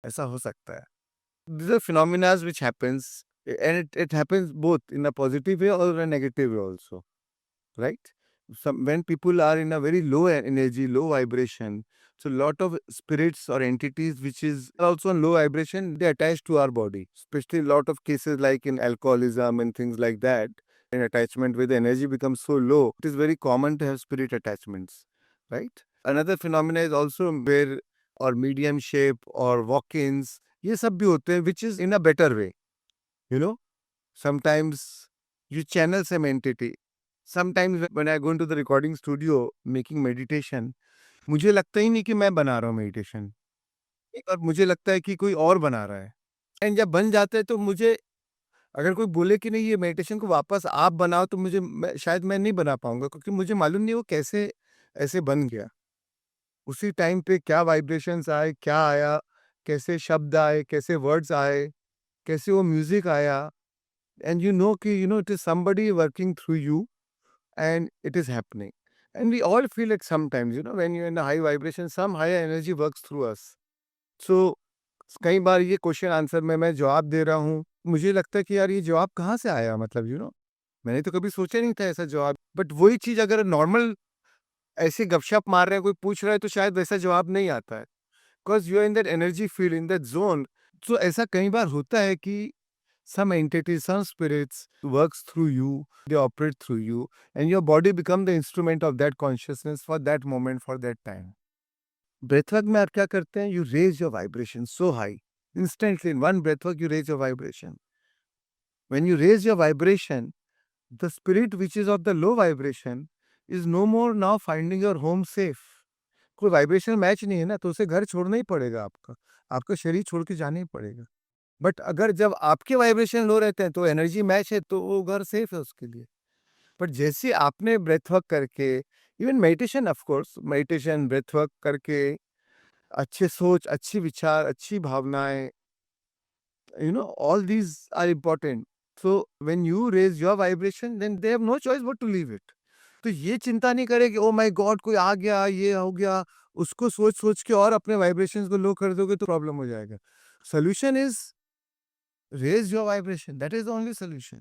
ऐसा हो सकता है। These are phenomena which happens, and it happens both in a positive way or a negative way also, right? When people are in a very low energy, low vibration, so lot of spirits or entities which is also on low vibration, they attach to our body. Especially a lot of cases like in alcoholism and things like that, in attachment where the energy becomes so low, it is very common to have spirit attachments, right? Another phenomena is also where or medium shape or walk-ins, ये सब भी होते हैं, which is in a better way, you know. Sometimes you channel some entity. Sometimes when I go into the recording studio making meditation, मुझे लगता ही नहीं कि मैं बना रहा हूँ meditation, और मुझे लगता है कि कोई और बना रहा है। एंड जब बन जाता है तो मुझे, अगर कोई बोले कि नहीं ये मेडिटेशन को वापस आप बनाओ, तो शायद मैं नहीं बना पाऊंगा, क्योंकि मुझे मालूम नहीं वो कैसे ऐसे बन गया। उसी टाइम पे क्या वाइब्रेशंस आए, क्या आया, कैसे शब्द आए, कैसे वर्ड्स आए, कैसे वो म्यूजिक आया, एंड यू नो कि it is somebody working through you, and it is happening. And we all feel it sometimes, when you're in a high vibration, some higher energy works through us. So कई बार ये question answer में मैं जवाब दे रहा हूँ, मुझे लगता है कि यार ये जवाब कहाँ से आया, मतलब मैंने तो कभी सोचा नहीं था ऐसा जवाब। बट वही चीज अगर नॉर्मल ऐसे गपशप मार रहे हैं, कोई पूछ रहा है, तो शायद वैसा जवाब नहीं आता है, because you are in that energy field, in that zone. तो ऐसा कई बार होता है कि some entities, some spirits works through you, they operate through you, and your body become the instrument of that consciousness for that moment, for that time. Breathwork में आप क्या करते हैं? You raise your vibration so high. Instantly, in one breathwork, you raise your vibration. When you raise your vibration, the spirit which is of the low vibration is no more now finding your home safe. कोई vibration match नहीं है ना, तो उसे घर छोड़ना ही पड़ेगा, आपका शरीर छोड़ के जाना ही पड़ेगा। बट अगर जब आपके वाइब्रेशन लो रहते हैं, तो एनर्जी मैच है, तो वो घर सेफ है उसके लिए। बट जैसे आपने ब्रेथ वर्क करके, even meditation, of course meditation, breath work करके, अच्छे सोच, अच्छी विचार, अच्छी भावनाएं, all these are important. So when you raise your vibration, then they have no choice but to leave it. तो ये चिंता नहीं करे कि ओ माय गॉड कोई आ गया, ये हो गया, उसको सोच सोच के और अपने वाइब्रेशंस को लो कर दोगे तो प्रॉब्लम हो जाएगा। Solution is raise your vibration. That is the only solution.